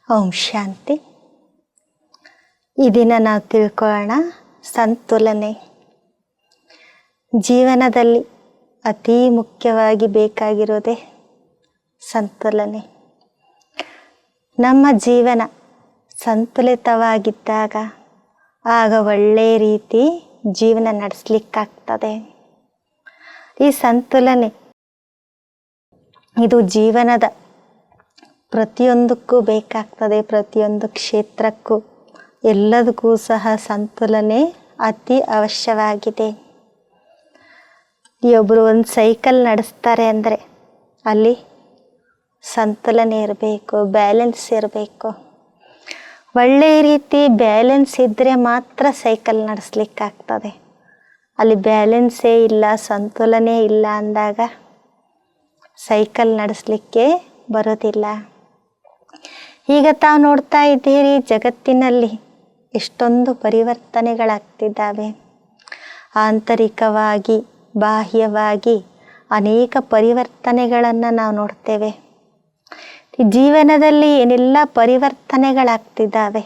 ಓಂ ಶಾಂತಿ. ಈ ದಿನ ನಾವು ತಿಳ್ಕೊಳ್ಳೋಣ ಸಂತುಲನೆ. ಜೀವನದಲ್ಲಿ ಅತೀ ಮುಖ್ಯವಾಗಿ ಬೇಕಾಗಿರೋದೇ ಸಂತುಲನೆ. ನಮ್ಮ ಜೀವನ ಸಂತುಲಿತವಾಗಿದ್ದಾಗ ಆಗ ಒಳ್ಳೆಯ ರೀತಿ ಜೀವನ ನಡೆಸಲಿಕ್ಕಾಗ್ತದೆ. ಈ ಸಂತುಲನೆ ಇದು ಜೀವನದ ಪ್ರತಿಯೊಂದಕ್ಕೂ ಬೇಕಾಗ್ತದೆ. ಪ್ರತಿಯೊಂದು ಕ್ಷೇತ್ರಕ್ಕೂ ಎಲ್ಲದಕ್ಕೂ ಸಹ ಸಂತುಲನೆ ಅತಿ ಅವಶ್ಯವಾಗಿದೆ. ಒಬ್ಬರು ಒಂದು ಸೈಕಲ್ ನಡೆಸ್ತಾರೆ ಅಂದರೆ ಅಲ್ಲಿ ಸಂತುಲನೆ ಇರಬೇಕು, ಬ್ಯಾಲೆನ್ಸ್ ಇರಬೇಕು. ಒಳ್ಳೆಯ ರೀತಿ ಬ್ಯಾಲೆನ್ಸ್ ಇದ್ದರೆ ಮಾತ್ರ ಸೈಕಲ್ ನಡೆಸ್ಲಿಕ್ಕಾಗ್ತದೆ. ಅಲ್ಲಿ ಬ್ಯಾಲೆನ್ಸೇ ಇಲ್ಲ, ಸಂತುಲನೆ ಇಲ್ಲ ಅಂದಾಗ ಸೈಕಲ್ ನಡೆಸಲಿಕ್ಕೆ ಬರೋದಿಲ್ಲ. ಈಗ ತಾವು ನೋಡ್ತಾ ಇದ್ದೀರಿ, ಜಗತ್ತಿನಲ್ಲಿ ಎಷ್ಟೊಂದು ಪರಿವರ್ತನೆಗಳಾಗ್ತಿದ್ದಾವೆ. ಆಂತರಿಕವಾಗಿ ಬಾಹ್ಯವಾಗಿ ಅನೇಕ ಪರಿವರ್ತನೆಗಳನ್ನು ನಾವು ನೋಡ್ತೇವೆ. ಜೀವನದಲ್ಲಿ ಏನೆಲ್ಲ ಪರಿವರ್ತನೆಗಳಾಗ್ತಿದ್ದಾವೆ.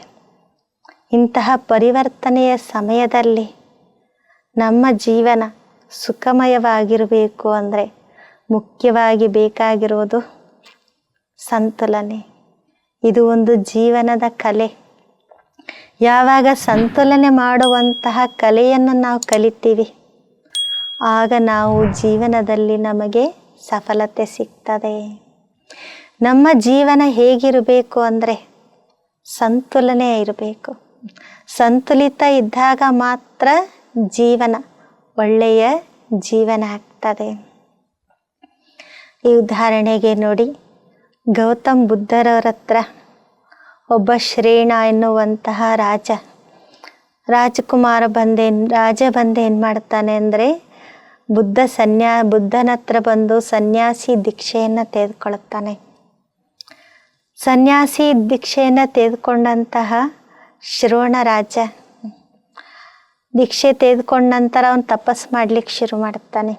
ಇಂತಹ ಪರಿವರ್ತನೆಯ ಸಮಯದಲ್ಲಿ ನಮ್ಮ ಜೀವನ ಸುಖಮಯವಾಗಿರಬೇಕು ಅಂದರೆ ಮುಖ್ಯವಾಗಿ ಬೇಕಾಗಿರೋದು ಸಂತುಲನೆ. ಇದು ಒಂದು ಜೀವನದ ಕಲೆ. ಯಾವಾಗ ಸಂತುಲನೆ ಮಾಡುವಂತಹ ಕಲೆಯನ್ನು ನಾವು ಕಲಿತೀವಿ ಆಗ ನಾವು ಜೀವನದಲ್ಲಿ ನಮಗೆ ಸಫಲತೆ ಸಿಗ್ತದೆ. ನಮ್ಮ ಜೀವನ ಹೇಗಿರಬೇಕು ಅಂದರೆ ಸಂತುಲನೆ ಇರಬೇಕು. ಸಂತುಲಿತ ಇದ್ದಾಗ ಮಾತ್ರ ಜೀವನ ಒಳ್ಳೆಯ ಜೀವನ ಆಗ್ತದೆ. ಈ ಉದಾಹರಣೆಗೆ ನೋಡಿ, ಗೌತಮ್ ಬುದ್ಧರವರ ಹತ್ರ ಒಬ್ಬ ಶ್ರೇಣ ಎನ್ನುವಂತಹ ರಾಜಕುಮಾರ ರಾಜ ಬಂದು ಏನು ಮಾಡ್ತಾನೆ ಅಂದರೆ ಬುದ್ಧನ ಹತ್ರ ಬಂದು ಸನ್ಯಾಸಿ ದೀಕ್ಷೆಯನ್ನು ತೆಗೆದುಕೊಳ್ಳುತ್ತಾನೆ. ಸನ್ಯಾಸಿ ದೀಕ್ಷೆಯನ್ನು ತೆಗೆದುಕೊಂಡಂತಹ ಶ್ರವಣ ರಾಜ ದೀಕ್ಷೆ ತೆಗೆದುಕೊಂಡ ನಂತರ ಅವನು ತಪಸ್ಸು ಮಾಡಲಿಕ್ಕೆ ಶುರು ಮಾಡ್ತಾನೆ.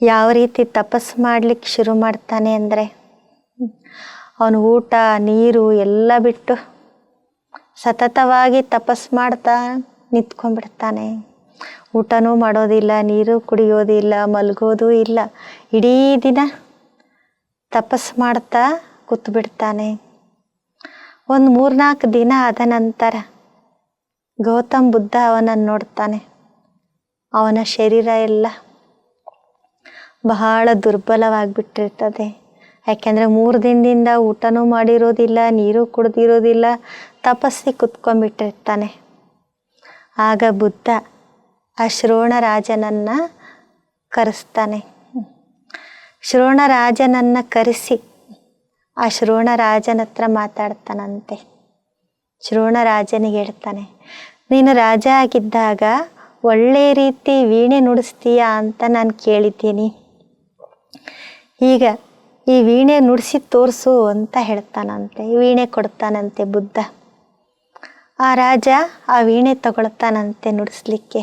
ಯಾವ ರೀತಿ ತಪಸ್ಸು ಮಾಡಲಿಕ್ಕೆ ಶುರು ಮಾಡ್ತಾನೆ ಅಂದರೆ ಅವನು ಊಟ ನೀರು ಎಲ್ಲ ಬಿಟ್ಟು ಸತತವಾಗಿ ತಪಸ್ಸು ಮಾಡ್ತಾ ನಿಂತ್ಕೊಂಡ್ಬಿಡ್ತಾನೆ. ಊಟನೂ ಮಾಡೋದಿಲ್ಲ, ನೀರು ಕುಡಿಯೋದಿಲ್ಲ, ಮಲಗೋದು ಇಲ್ಲ. ಇಡೀ ದಿನ ತಪಸ್ಸು ಮಾಡ್ತಾ ಕೂತ್ಬಿಡ್ತಾನೆ. ಒಂದು 3-4 ದಿನ ಆದ ನಂತರ ಗೌತಮ್ ಬುದ್ಧ ಅವನನ್ನು ನೋಡ್ತಾನೆ. ಅವನ ಶರೀರ ಎಲ್ಲ ಬಹಳ ದುರ್ಬಲವಾಗಿಬಿಟ್ಟಿರ್ತದೆ. ಯಾಕೆಂದರೆ 3 ದಿನದಿಂದ ಊಟನೂ ಮಾಡಿರೋದಿಲ್ಲ, ನೀರು ಕುಡ್ದಿರೋದಿಲ್ಲ, ತಪಸ್ಸಿಗೆ ಕುತ್ಕೊಂಡ್ಬಿಟ್ಟಿರ್ತಾನೆ. ಆಗ ಬುದ್ಧ ಆ ಶ್ರವಣರಾಜನನ್ನು ಕರೆಸ್ತಾನೆ. ಶ್ರವಣರಾಜನನ್ನು ಕರೆಸಿ ಆ ಶ್ರವಣರಾಜನ ಹತ್ರ ಮಾತಾಡ್ತಾನಂತೆ. ಶ್ರವಣರಾಜನಿಗೆ ಹೇಳ್ತಾನೆ, ನೀನು ರಾಜ ಆಗಿದ್ದಾಗ ಒಳ್ಳೆಯ ರೀತಿ ವೀಣೆ ನುಡಿಸ್ತೀಯಾ ಅಂತ ನಾನು ಕೇಳಿದ್ದೀನಿ. ಈಗ ಈ ವೀಣೆ ನುಡಿಸಿ ತೋರಿಸು ಅಂತ ಹೇಳ್ತಾನಂತೆ. ವೀಣೆ ಕೊಡ್ತಾನಂತೆ ಬುದ್ಧ. ಆ ರಾಜ ಆ ವೀಣೆ ತಗೊಳ್ತಾನಂತೆ ನುಡಿಸ್ಲಿಕ್ಕೆ.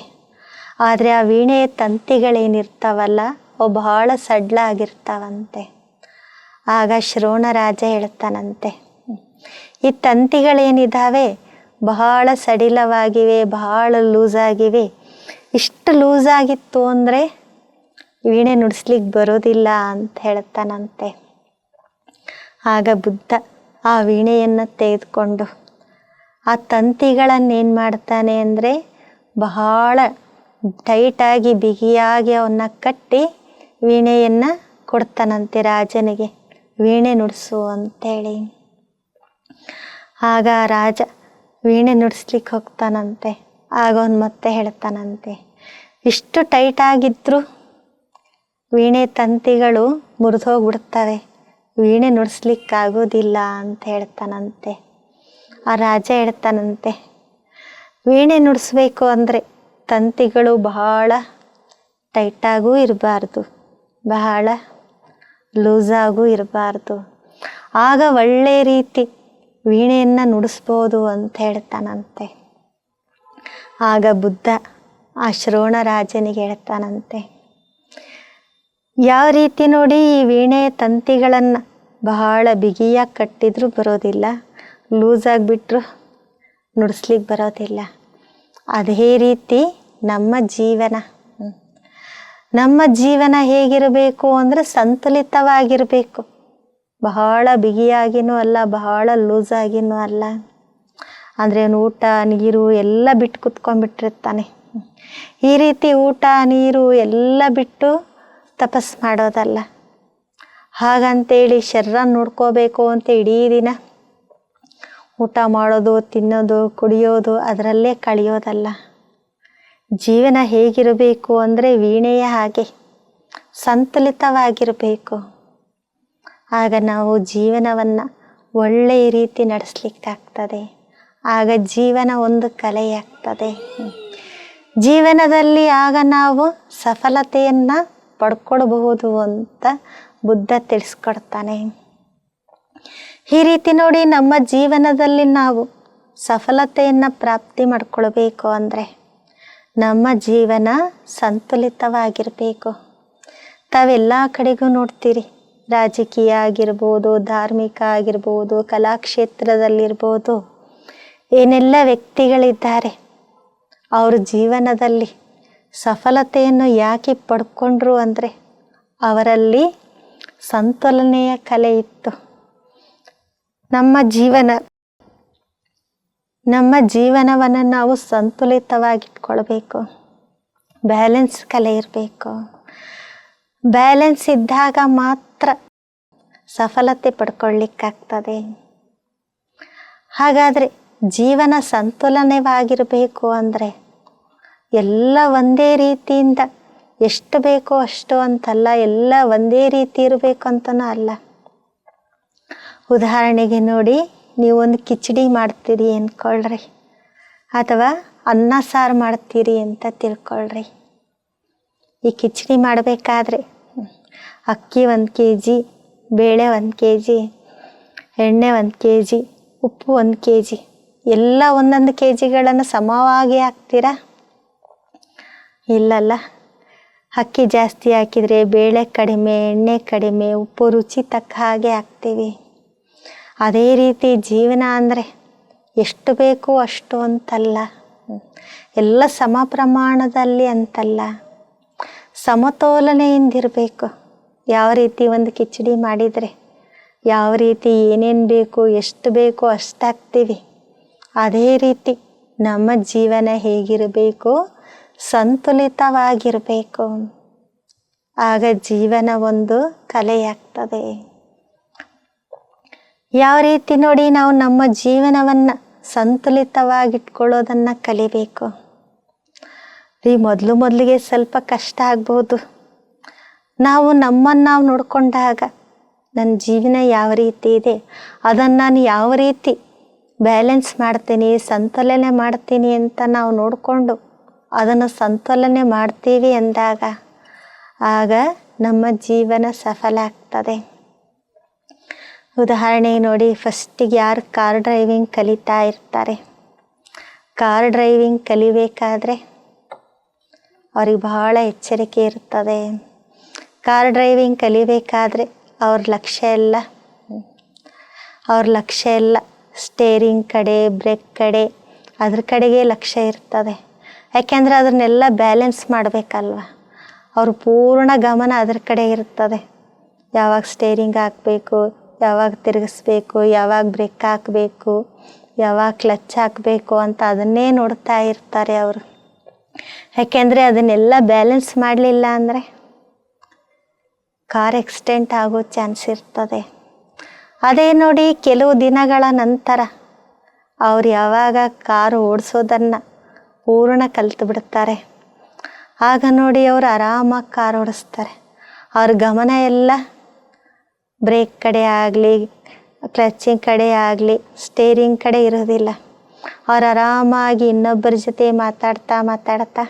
ಆದರೆ ಆ ವೀಣೆಯ ತಂತಿಗಳೇನಿರ್ತಾವಲ್ಲ ಅವು ಬಹಳ ಸಡ್ಲ ಆಗಿರ್ತಾವಂತೆ. ಆಗ ಶ್ರವಣ ರಾಜ ಹೇಳ್ತಾನಂತೆ, ಈ ತಂತಿಗಳೇನಿದ್ದಾವೆ ಬಹಳ ಸಡಿಲವಾಗಿವೆ, ಬಹಳ ಲೂಸಾಗಿವೆ. ಇಷ್ಟು ಲೂಸಾಗಿತ್ತು ಅಂದರೆ ವೀಣೆ ನುಡಿಸ್ಲಿಕ್ಕೆ ಬರೋದಿಲ್ಲ ಅಂತ ಹೇಳ್ತಾನಂತೆ. ಆಗ ಬುದ್ಧ ಆ ವೀಣೆಯನ್ನು ತೆಗೆದುಕೊಂಡು ಆ ತಂತಿಗಳನ್ನೇನು ಮಾಡ್ತಾನೆ ಅಂದರೆ ಬಹಳ ಟೈಟಾಗಿ ಬಿಗಿಯಾಗಿ ಅವನ್ನ ಕಟ್ಟಿ ವೀಣೆಯನ್ನು ಕೊಡ್ತಾನಂತೆ ರಾಜನಿಗೆ, ವೀಣೆ ನುಡಿಸು ಅಂತೇಳಿ. ಆಗ ರಾಜ ವೀಣೆ ನುಡಿಸ್ಲಿಕ್ಕೆ ಹೋಗ್ತಾನಂತೆ. ಆಗ ಅವನು ಮತ್ತೆ ಹೇಳ್ತಾನಂತೆ, ಇಷ್ಟು ಟೈಟಾಗಿದ್ದರೂ ವೀಣೆ ತಂತಿಗಳು ಮುರಿದೋಗ್ಬಿಡ್ತವೆ, ವೀಣೆ ನುಡಿಸ್ಲಿಕ್ಕಾಗೋದಿಲ್ಲ ಅಂತ ಹೇಳ್ತಾನಂತೆ. ಆ ರಾಜ ಹೇಳ್ತಾನಂತೆ, ವೀಣೆ ನುಡಿಸ್ಬೇಕು ಅಂದರೆ ತಂತಿಗಳು ಬಹಳ ಟೈಟಾಗೂ ಇರಬಾರ್ದು, ಬಹಳ ಲೂಸಾಗೂ ಇರಬಾರ್ದು. ಆಗ ಒಳ್ಳೆಯ ರೀತಿ ವೀಣೆಯನ್ನು ನುಡಿಸ್ಬೋದು ಅಂತ ಹೇಳ್ತಾನಂತೆ. ಆಗ ಬುದ್ಧ ಆ ಶ್ರವಣ ರಾಜನಿಗೆ ಹೇಳ್ತಾನಂತೆ, ಯಾವ ರೀತಿ ನೋಡಿ ಈ ವೀಣೆಯ ತಂತಿಗಳನ್ನು ಬಹಳ ಬಿಗಿಯಾಗಿ ಕಟ್ಟಿದ್ರೂ ಬರೋದಿಲ್ಲ, ಲೂಸಾಗಿಬಿಟ್ರು ನುಡಿಸ್ಲಿಕ್ಕೆ ಬರೋದಿಲ್ಲ. ಅದೇ ರೀತಿ ನಮ್ಮ ಜೀವನ ನಮ್ಮ ಜೀವನ ಹೇಗಿರಬೇಕು ಅಂದರೆ ಸಂತುಲಿತವಾಗಿರಬೇಕು. ಬಹಳ ಬಿಗಿಯಾಗಿನೂ ಅಲ್ಲ, ಬಹಳ ಲೂಸಾಗಿನೂ ಅಲ್ಲ. ಅಂದರೆ ಅವನು ಊಟ ನೀರು ಎಲ್ಲ ಬಿಟ್ಟು ಕುತ್ಕೊಂಡ್ಬಿಟ್ಟಿರ್ತಾನೆ. ಈ ರೀತಿ ಊಟ ನೀರು ಎಲ್ಲ ಬಿಟ್ಟು ತಪಸ್ಸು ಮಾಡೋದಲ್ಲ. ಹಾಗಂತೇಳಿ ಶರೀರ ನೋಡ್ಕೋಬೇಕು ಅಂತ ಇಡೀ ದಿನ ಊಟ ಮಾಡೋದು, ತಿನ್ನೋದು, ಕುಡಿಯೋದು ಅದರಲ್ಲೇ ಕಳೆಯೋದಲ್ಲ. ಜೀವನ ಹೇಗಿರಬೇಕು ಅಂದರೆ ವೀಣೆಯ ಹಾಗೆ ಸಂತುಲಿತವಾಗಿರಬೇಕು. ಆಗ ನಾವು ಜೀವನವನ್ನು ಒಳ್ಳೆಯ ರೀತಿ ನಡೆಸಲಿಕ್ಕಾಗ್ತದೆ. ಆಗ ಜೀವನ ಒಂದು ಕಲೆಯಾಗ್ತದೆ. ಜೀವನದಲ್ಲಿ ಆಗ ನಾವು ಸಫಲತೆಯನ್ನು ಪಡ್ಕೊಳ್ಬಹುದು ಅಂತ ಬುದ್ಧ ತಿಳಿಸ್ಕೊಡ್ತಾನೆ. ಈ ರೀತಿ ನೋಡಿ, ನಮ್ಮ ಜೀವನದಲ್ಲಿ ನಾವು ಸಫಲತೆಯನ್ನು ಪ್ರಾಪ್ತಿ ಮಾಡ್ಕೊಳ್ಬೇಕು ಅಂದರೆ ನಮ್ಮ ಜೀವನ ಸಂತುಲಿತವಾಗಿರಬೇಕು. ತಾವೆಲ್ಲ ಕಡೆಗೂ ನೋಡ್ತೀರಿ, ರಾಜಕೀಯ ಆಗಿರ್ಬೋದು, ಧಾರ್ಮಿಕ ಆಗಿರ್ಬೋದು, ಕಲಾಕ್ಷೇತ್ರದಲ್ಲಿರ್ಬೋದು, ಏನೆಲ್ಲ ವ್ಯಕ್ತಿಗಳಿದ್ದಾರೆ, ಅವ್ರ ಜೀವನದಲ್ಲಿ ಸಫಲತೆಯನ್ನು ಯಾಕೆ ಪಡ್ಕೊಂಡ್ರು ಅಂದರೆ ಅವರಲ್ಲಿ ಸಂತುಲನೆಯ ಕಲೆ ಇತ್ತು. ನಮ್ಮ ಜೀವನವನ್ನು ನಾವು ಸಂತುಲಿತವಾಗಿಟ್ಕೊಳ್ಬೇಕು. ಬ್ಯಾಲೆನ್ಸ್ ಕಲೆ ಇರಬೇಕು. ಬ್ಯಾಲೆನ್ಸ್ ಇದ್ದಾಗ ಮಾತ್ರ ಸಫಲತೆ ಪಡ್ಕೊಳ್ಳಿಕ್ಕಾಗ್ತದೆ. ಹಾಗಾದರೆ ಜೀವನ ಸಂತುಲನವಾಗಿರಬೇಕು ಅಂದರೆ ಎಲ್ಲ ಒಂದೇ ರೀತಿಯಿಂದ ಎಷ್ಟು ಬೇಕೋ ಅಷ್ಟು ಅಂತಲ್ಲ, ಎಲ್ಲ ಒಂದೇ ರೀತಿ ಇರಬೇಕು ಅಂತನೂ ಅಲ್ಲ. ಉದಾಹರಣೆಗೆ ನೋಡಿ, ನೀವೊಂದು ಕಿಚಡಿ ಮಾಡ್ತೀರಿ ಅಂದ್ಕೊಳ್ರಿ, ಅಥವಾ ಅನ್ನ ಸಾರು ಮಾಡ್ತೀರಿ ಅಂತ ತಿಳ್ಕೊಳ್ರಿ. ಈ ಕಿಚಡಿ ಮಾಡಬೇಕಾದ್ರೆ ಅಕ್ಕಿ 1 kg, ಬೇಳೆ 1 kg, ಎಣ್ಣೆ 1 kg, ಉಪ್ಪು 1 kg, ಎಲ್ಲ 1 kgಗಳನ್ನು ಸಮವಾಗಿ ಹಾಕ್ತೀರಾ? ಇಲ್ಲಲ್ಲ. ಅಕ್ಕಿ ಜಾಸ್ತಿ ಹಾಕಿದರೆ ಬೇಳೆ ಕಡಿಮೆ, ಎಣ್ಣೆ ಕಡಿಮೆ, ಉಪ್ಪು ರುಚಿ ತಕ್ಕ ಹಾಗೆ ಹಾಕ್ತೀವಿ. ಅದೇ ರೀತಿ ಜೀವನ ಅಂದರೆ ಎಷ್ಟು ಬೇಕೋ ಅಷ್ಟು ಅಂತಲ್ಲ, ಎಲ್ಲ ಸಮ ಪ್ರಮಾಣದಲ್ಲಿ ಅಂತಲ್ಲ, ಸಮತೋಲನೆಯಿಂದಿರಬೇಕು. ಯಾವ ರೀತಿ ಒಂದು ಕಿಚಡಿ ಮಾಡಿದರೆ ಯಾವ ರೀತಿ ಏನೇನು ಬೇಕು, ಎಷ್ಟು ಬೇಕೋ ಅಷ್ಟು ಹಾಕ್ತೀವಿ. ಅದೇ ರೀತಿ ನಮ್ಮ ಜೀವನ ಹೇಗಿರಬೇಕು, ಸಂತುಲಿತವಾಗಿರಬೇಕು. ಆಗ ಜೀವನ ಒಂದು ಕಲೆಯಾಗ್ತದೆ. ಯಾವ ರೀತಿ ನೋಡಿ, ನಾವು ನಮ್ಮ ಜೀವನವನ್ನು ಸಂತುಲಿತವಾಗಿಟ್ಕೊಳ್ಳೋದನ್ನು ಕಲಿಬೇಕು. ಮೊದಲಿಗೆ ಸ್ವಲ್ಪ ಕಷ್ಟ ಆಗ್ಬೋದು. ನಾವು ನಮ್ಮನ್ನು ನಾವು ನೋಡಿಕೊಂಡಾಗ ನನ್ನ ಜೀವನ ಯಾವ ರೀತಿ ಇದೆ, ಅದನ್ನು ನಾನು ಯಾವ ರೀತಿ ಬ್ಯಾಲೆನ್ಸ್ ಮಾಡ್ತೀನಿ, ಸಂತುಲನೆ ಮಾಡ್ತೀನಿ ಅಂತ ನಾವು ನೋಡಿಕೊಂಡು ಅದನ್ನು ಸಂತುಲನೆ ಮಾಡ್ತೀವಿ ಅಂದಾಗ ಆಗ ನಮ್ಮ ಜೀವನ ಸಫಲ ಆಗ್ತದೆ. ಉದಾಹರಣೆಗೆ ನೋಡಿ, ಫಸ್ಟಿಗೆ ಯಾರು ಕಾರ್ ಡ್ರೈವಿಂಗ್ ಕಲಿತಾ ಇರ್ತಾರೆ, ಕಾರ್ ಡ್ರೈವಿಂಗ್ ಕಲಿಬೇಕಾದ್ರೆ ಅವ್ರಿಗೆ ಬಹಳ ಎಚ್ಚರಿಕೆ ಇರ್ತದೆ. ಕಾರ್ ಡ್ರೈವಿಂಗ್ ಕಲಿಬೇಕಾದ್ರೆ ಅವ್ರ ಲಕ್ಷ್ಯ ಎಲ್ಲ ಸ್ಟೇರಿಂಗ್ ಕಡೆ, ಬ್ರೇಕ್ ಕಡೆ, ಅದ್ರ ಕಡೆಗೆ ಲಕ್ಷ್ಯ ಇರ್ತದೆ. ಯಾಕೆಂದರೆ ಅದನ್ನೆಲ್ಲ ಬ್ಯಾಲೆನ್ಸ್ ಮಾಡಬೇಕಲ್ವ. ಅವ್ರ ಪೂರ್ಣ ಗಮನ ಅದ್ರ ಕಡೆ ಇರ್ತದೆ. ಯಾವಾಗ ಸ್ಟೇರಿಂಗ್ ಹಾಕಬೇಕು, ಯಾವಾಗ ತಿರುಗಿಸ್ಬೇಕು, ಯಾವಾಗ ಬ್ರೇಕ್ ಹಾಕಬೇಕು, ಯಾವಾಗ ಕ್ಲಚ್ ಹಾಕಬೇಕು ಅಂತ ಅದನ್ನೇ ನೋಡ್ತಾ ಇರ್ತಾರೆ ಅವರು. ಯಾಕೆಂದರೆ ಅದನ್ನೆಲ್ಲ ಬ್ಯಾಲೆನ್ಸ್ ಮಾಡಲಿಲ್ಲ ಅಂದರೆ ಕಾರ್ ಆಕ್ಸಿಡೆಂಟ್ ಆಗೋ ಚಾನ್ಸ್ ಇರ್ತದೆ. ಅದೇ ನೋಡಿ, ಕೆಲವು ದಿನಗಳ ನಂತರ ಅವ್ರು ಯಾವಾಗ ಕಾರು ಓಡಿಸೋದನ್ನು ಪೂರ್ಣ ಕಲಿತು ಬಿಡ್ತಾರೆ, ಆಗ ನೋಡಿ ಅವರು ಆರಾಮಾಗಿ ಕಾರ್ ಓಡಿಸ್ತಾರೆ. ಅವ್ರ ಗಮನ ಎಲ್ಲ ಬ್ರೇಕ್ ಕಡೆ ಆಗಲಿ, ಕ್ಲಚ್ಚಿಂಗ್ ಕಡೆ ಆಗಲಿ, ಸ್ಟೇರಿಂಗ್ ಕಡೆ ಇರೋದಿಲ್ಲ. ಅವ್ರು ಆರಾಮಾಗಿ ಇನ್ನೊಬ್ಬರ ಜೊತೆ ಮಾತಾಡ್ತಾ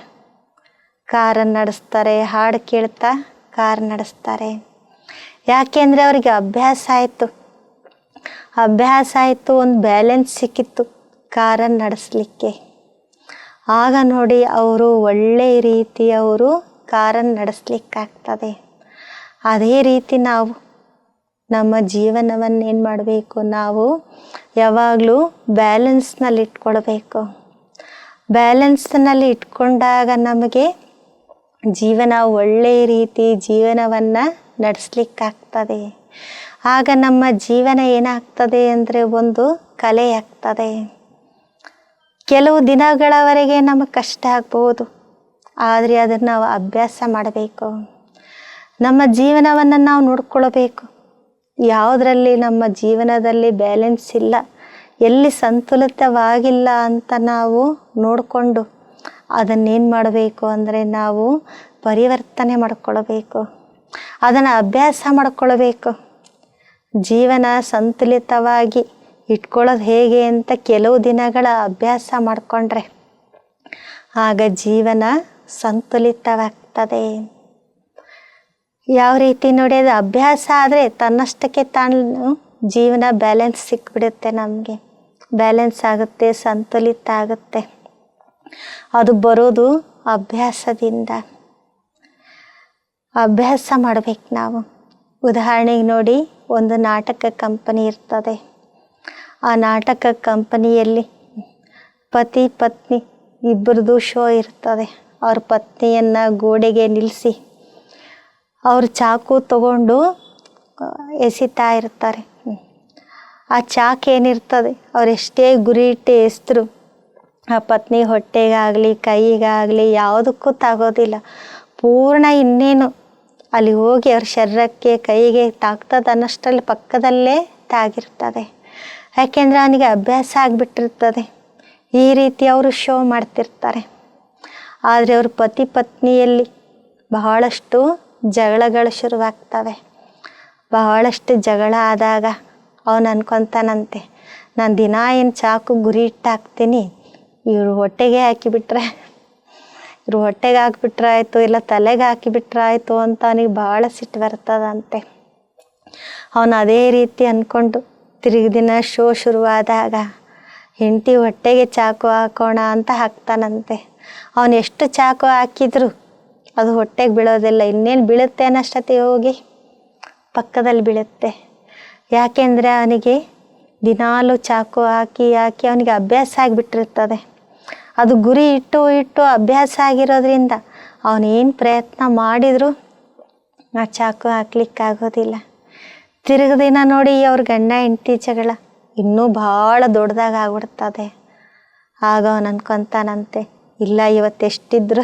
ಕಾರನ್ನು ನಡೆಸ್ತಾರೆ, ಹಾಡು ಕೇಳ್ತಾ ಕಾರ್ ನಡೆಸ್ತಾರೆ. ಯಾಕೆಂದರೆ ಅವ್ರಿಗೆ ಅಭ್ಯಾಸ ಆಯಿತು, ಒಂದು ಬ್ಯಾಲೆನ್ಸ್ ಸಿಕ್ಕಿತ್ತು ಕಾರನ್ನು ನಡೆಸಲಿಕ್ಕೆ. ಆಗ ನೋಡಿ ಅವರು ಒಳ್ಳೆಯ ರೀತಿ ಕಾರನ್ನು ನಡೆಸಲಿಕ್ಕಾಗ್ತದೆ. ಅದೇ ರೀತಿ ನಾವು ನಮ್ಮ ಜೀವನವನ್ನು ಏನು ಮಾಡಬೇಕು, ನಾವು ಯಾವಾಗಲೂ ಬ್ಯಾಲೆನ್ಸ್ನಲ್ಲಿ ಇಟ್ಕೊಳ್ಬೇಕು. ಬ್ಯಾಲೆನ್ಸ್ನಲ್ಲಿ ಇಟ್ಕೊಂಡಾಗ ನಮಗೆ ಜೀವನ ಒಳ್ಳೆಯ ರೀತಿ ಜೀವನವನ್ನು ನಡೆಸ್ಲಿಕ್ಕಾಗ್ತದೆ. ಆಗ ನಮ್ಮ ಜೀವನ ಏನಾಗ್ತದೆ ಅಂದರೆ ಒಂದು ಕಲೆ ಆಗ್ತದೆ. ಕೆಲವು ದಿನಗಳವರೆಗೆ ನಮಗೆ ಕಷ್ಟ ಆಗ್ಬೋದು, ಆದರೆ ಅದನ್ನು ನಾವು ಅಭ್ಯಾಸ ಮಾಡಬೇಕು. ನಮ್ಮ ಜೀವನವನ್ನು ನಾವು ನೋಡ್ಕೊಳ್ಬೇಕು. ಯಾವುದರಲ್ಲಿ ನಮ್ಮ ಜೀವನದಲ್ಲಿ ಬ್ಯಾಲೆನ್ಸ್ ಇಲ್ಲ, ಎಲ್ಲಿ ಸಂತುಲಿತವಾಗಿಲ್ಲ ಅಂತ ನಾವು ನೋಡಿಕೊಂಡು ಅದನ್ನೇನು ಮಾಡಬೇಕು ಅಂದರೆ ನಾವು ಪರಿವರ್ತನೆ ಮಾಡಿಕೊಳ್ಬೇಕು. ಅದನ್ನು ಅಭ್ಯಾಸ ಮಾಡಿಕೊಳ್ಬೇಕು. ಜೀವನ ಸಂತುಲಿತವಾಗಿ ಇಟ್ಕೊಳ್ಳೋದು ಹೇಗೆ ಅಂತ ಕೆಲವು ದಿನಗಳ ಅಭ್ಯಾಸ ಮಾಡಿಕೊಂಡ್ರೆ ಆಗ ಜೀವನ ಸಂತುಲಿತವಾಗ್ತದೆ. ಯಾವ ರೀತಿ ನೋಡಿ, ಅದು ಅಭ್ಯಾಸ ಆದರೆ ತನ್ನಷ್ಟಕ್ಕೆ ತಾನು ಜೀವನ ಬ್ಯಾಲೆನ್ಸ್ ಸಿಕ್ಬಿಡುತ್ತೆ. ನಮಗೆ ಬ್ಯಾಲೆನ್ಸ್ ಆಗುತ್ತೆ, ಸಂತುಲಿತ ಆಗುತ್ತೆ. ಅದು ಬರೋದು ಅಭ್ಯಾಸದಿಂದ. ಅಭ್ಯಾಸ ಮಾಡಬೇಕು ನಾವು. ಉದಾಹರಣೆಗೆ ನೋಡಿ, ಒಂದು ನಾಟಕ ಕಂಪನಿ ಇರ್ತದೆ. ಆ ನಾಟಕ ಕಂಪನಿಯಲ್ಲಿ ಪತಿ ಪತ್ನಿ ಇಬ್ಬರದು ಶೋ ಇರ್ತದೆ. ಅವ್ರ ಪತ್ನಿಯನ್ನು ಗೋಡೆಗೆ ನಿಲ್ಲಿಸಿ ಅವರು ಚಾಕು ತಗೊಂಡು ಎಸಿತಾ ಇರ್ತಾರೆ. ಆ ಚಾಕು ಏನಿರ್ತದೆ, ಅವರೆಷ್ಟೇ ಗುರಿ ಇಟ್ಟು ಎಸೆದ್ರು ಆ ಪತ್ನಿ ಹೊಟ್ಟೆಗಾಗಲಿ ಕೈಗಾಗಲಿ ಯಾವುದಕ್ಕೂ ತಾಗೋದಿಲ್ಲ. ಪೂರ್ಣ ಇನ್ನೇನು ಅಲ್ಲಿ ಹೋಗಿ ಅವ್ರ ಶರೀರಕ್ಕೆ ಕೈಗೆ ತಾಗ್ತದೆ ಅನ್ನಷ್ಟರಲ್ಲಿ ಪಕ್ಕದಲ್ಲೇ ತಾಗಿರ್ತದೆ. ಯಾಕೆಂದರೆ ಅವನಿಗೆ ಅಭ್ಯಾಸ ಆಗಿಬಿಟ್ಟಿರ್ತದೆ. ಈ ರೀತಿ ಅವರು ಶೋ ಮಾಡ್ತಿರ್ತಾರೆ. ಆದರೆ ಅವ್ರ ಪತಿ ಪತ್ನಿಯಲ್ಲಿ ಬಹಳಷ್ಟು ಜಗಳಗಳು ಶುರುವಾಗ್ತವೆ. ಬಹಳಷ್ಟು ಜಗಳ ಆದಾಗ ಅವನು ಅನ್ಕೊತಾನಂತೆ, ನಾನು ದಿನ ಏನು ಚಾಕು ಗುರಿ ಇಟ್ಟು ಹಾಕ್ತೀನಿ, ಇವರು ಹೊಟ್ಟೆಗೆ ಹಾಕಿಬಿಟ್ರೆ ಇವರು ಹೊಟ್ಟೆಗೆ ಹಾಕಿಬಿಟ್ರೆ ಆಯಿತು, ಇಲ್ಲ ತಲೆಗೆ ಹಾಕಿಬಿಟ್ರೆ ಆಯಿತು ಅಂತ ಅವನಿಗೆ ಭಾಳ ಸಿಟ್ಟು ಬರ್ತದಂತೆ. ಅವನು ಅದೇ ರೀತಿ ಅಂದ್ಕೊಂಡು ತಿರುಗಿ ದಿನ ಶೋ ಶುರುವಾದಾಗ ಹೆಂಡತಿ ಹೊಟ್ಟೆಗೆ ಚಾಕು ಹಾಕೋಣ ಅಂತ ಹಾಕ್ತಾನಂತೆ. ಅವನು ಎಷ್ಟು ಚಾಕು ಹಾಕಿದ್ರು ಅದು ಹೊಟ್ಟೆಗೆ ಬೀಳೋದಿಲ್ಲ. ಇನ್ನೇನು ಬೀಳುತ್ತೆ ಅನ್ನಷ್ಟೊತ್ತಿಗೆ ಹೋಗಿ ಪಕ್ಕದಲ್ಲಿ ಬೀಳುತ್ತೆ. ಯಾಕೆಂದರೆ ಅವನಿಗೆ ದಿನಾಲೂ ಚಾಕು ಹಾಕಿ ಹಾಕಿ ಅವನಿಗೆ ಅಭ್ಯಾಸ ಆಗಿಬಿಟ್ಟಿರ್ತದೆ. ಅದು ಗುರಿ ಇಟ್ಟು ಇಟ್ಟು ಅಭ್ಯಾಸ ಆಗಿರೋದ್ರಿಂದ ಅವನೇನು ಪ್ರಯತ್ನ ಮಾಡಿದರೂ ಆ ಚಾಕು ಹಾಕ್ಲಿಕ್ಕಾಗೋದಿಲ್ಲ. ತಿರುಗಿ ದಿನ ನೋಡಿ ಅವ್ರ ಗಂಡ ಹೆಂಡತಿ ಜಗಳ ಇನ್ನೂ ಭಾಳ ದೊಡ್ಡದಾಗಿ ಆಗ್ಬಿಡ್ತದೆ. ಆಗ ಅವನು ಅನ್ಕೊತಾನಂತೆ, ಇಲ್ಲ ಇವತ್ತೆಷ್ಟಿದ್ರು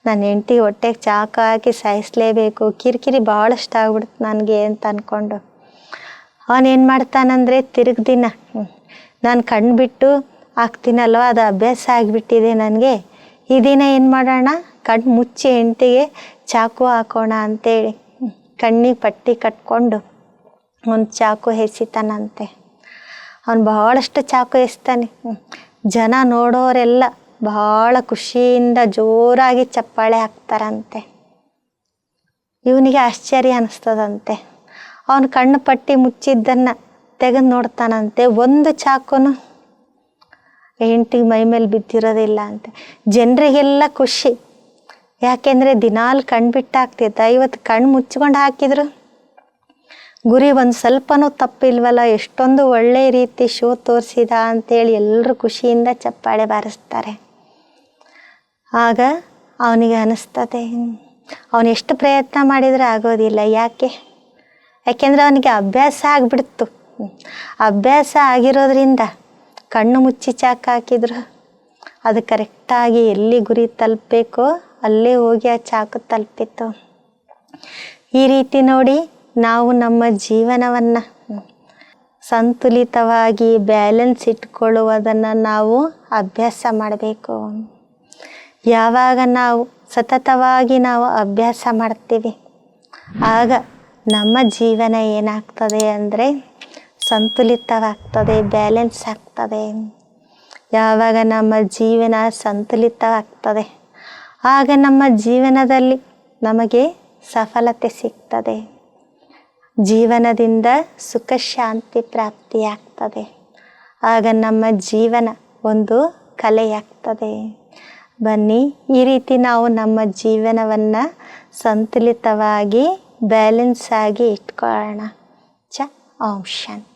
ನನ್ನ ಹೆಂಡತಿ ಹೊಟ್ಟೆಗೆ ಚಾಕು ಹಾಕಿ ಸಾಯಿಸಲೇಬೇಕು, ಕಿರಿಕಿರಿ ಭಾಳಷ್ಟು ಆಗ್ಬಿಡ್ತು ನನಗೆ ಅಂತ ಅಂದ್ಕೊಂಡು ಅವನೇನು ಮಾಡ್ತಾನಂದರೆ ತಿರುಗಿ ದಿನ ನಾನು ಕಣ್ಣು ಬಿಟ್ಟು ಹಾಕ್ತೀನಲ್ವ, ಅದು ಅಭ್ಯಾಸ ಆಗಿಬಿಟ್ಟಿದೆ ನನಗೆ, ಈ ದಿನ ಏನು ಮಾಡೋಣ, ಕಣ್ಣು ಮುಚ್ಚಿ ಹೆಂಡತಿಗೆ ಚಾಕು ಹಾಕೋಣ ಅಂತೇಳಿ ಕಣ್ಣಿಗೆ ಪಟ್ಟಿ ಕಟ್ಕೊಂಡು ಒಂದು ಚಾಕು ಎಸಿತಾನಂತೆ. ಅವನು ಬಹಳಷ್ಟು ಚಾಕು ಎಸ್ತಾನೆ. ಜನ ನೋಡೋರೆಲ್ಲ ಬಹಳ ಖುಷಿಯಿಂದ ಜೋರಾಗಿ ಚಪ್ಪಾಳೆ ಹಾಕ್ತಾರಂತೆ. ಇವನಿಗೆ ಆಶ್ಚರ್ಯ ಅನ್ನಿಸ್ತದಂತೆ. ಅವನು ಕಣ್ಣು ಪಟ್ಟಿ ಮುಚ್ಚಿದ್ದನ್ನು ತೆಗೆದು ನೋಡ್ತಾನಂತೆ. ಒಂದು ಚಾಕುನು ಹೆಂಡತಿಗೆ ಮೈ ಮೇಲೆ ಬಿದ್ದಿರೋದಿಲ್ಲ ಅಂತೆ. ಜನರಿಗೆಲ್ಲ ಖುಷಿ. ಯಾಕೆಂದರೆ ದಿನಾಲು ಕಣ್ಣು ಬಿಟ್ಟು ಹಾಕ್ತಿದ್ದ, ಇವತ್ತು ಕಣ್ಣು ಮುಚ್ಕೊಂಡು ಹಾಕಿದ್ರು ಗುರಿ ಒಂದು ಸ್ವಲ್ಪನೂ ತಪ್ಪಿಲ್ವಲ್ಲ, ಎಷ್ಟೊಂದು ಒಳ್ಳೆಯ ರೀತಿ ಶೋ ತೋರಿಸಿದ ಅಂತೇಳಿ ಎಲ್ಲರೂ ಖುಷಿಯಿಂದ ಚಪ್ಪಾಳೆ ಬಾರಿಸ್ತಾರೆ. ಆಗ ಅವನಿಗೆ ಅನ್ನಿಸ್ತದೆ, ಅವನು ಎಷ್ಟು ಪ್ರಯತ್ನ ಮಾಡಿದರೆ ಆಗೋದಿಲ್ಲ. ಯಾಕೆಂದರೆ ಅವನಿಗೆ ಅಭ್ಯಾಸ ಆಗಿಬಿಡ್ತು. ಅಭ್ಯಾಸ ಆಗಿರೋದ್ರಿಂದ ಕಣ್ಣು ಮುಚ್ಚಿ ಚಾಕು ಹಾಕಿದ್ರು ಅದು ಕರೆಕ್ಟಾಗಿ ಎಲ್ಲಿ ಗುರಿ ತಲುಪಬೇಕೋ ಅಲ್ಲೇ ಹೋಗಿ ಆ ಚಾಕು ತಲುಪಿತ್ತು. ಈ ರೀತಿ ನೋಡಿ ನಾವು ನಮ್ಮ ಜೀವನವನ್ನು ಸಂತುಲಿತವಾಗಿ ಬ್ಯಾಲೆನ್ಸ್ ಇಟ್ಕೊಳ್ಳುವುದನ್ನು ನಾವು ಅಭ್ಯಾಸ ಮಾಡಬೇಕು. ಯಾವಾಗ ನಾವು ಸತತವಾಗಿ ನಾವು ಅಭ್ಯಾಸ ಮಾಡ್ತೀವಿ ಆಗ ನಮ್ಮ ಜೀವನ ಏನಾಗ್ತದೆ ಅಂದರೆ ಸಂತುಲಿತವಾಗ್ತದೆ, ಬ್ಯಾಲೆನ್ಸ್ ಆಗ್ತದೆ. ಯಾವಾಗ ನಮ್ಮ ಜೀವನ ಸಂತುಲಿತವಾಗ್ತದೆ ಆಗ ನಮ್ಮ ಜೀವನದಲ್ಲಿ ನಮಗೆ ಸಫಲತೆ ಸಿಗ್ತದೆ. ಜೀವನದಿಂದ ಸುಖ ಶಾಂತಿ ಪ್ರಾಪ್ತಿಯಾಗ್ತದೆ. ಆಗ ನಮ್ಮ ಜೀವನ ಒಂದು ಕಲೆಯಾಗ್ತದೆ. ಬನ್ನಿ ಈ ರೀತಿ ನಾವು ನಮ್ಮ ಜೀವನವನ್ನು ಸಂತುಲಿತವಾಗಿ ಬ್ಯಾಲೆನ್ಸ್ ಆಗಿ ಇಟ್ಕೊಳ್ಳೋಣ. ಓಂ ಶಾಂತಿ.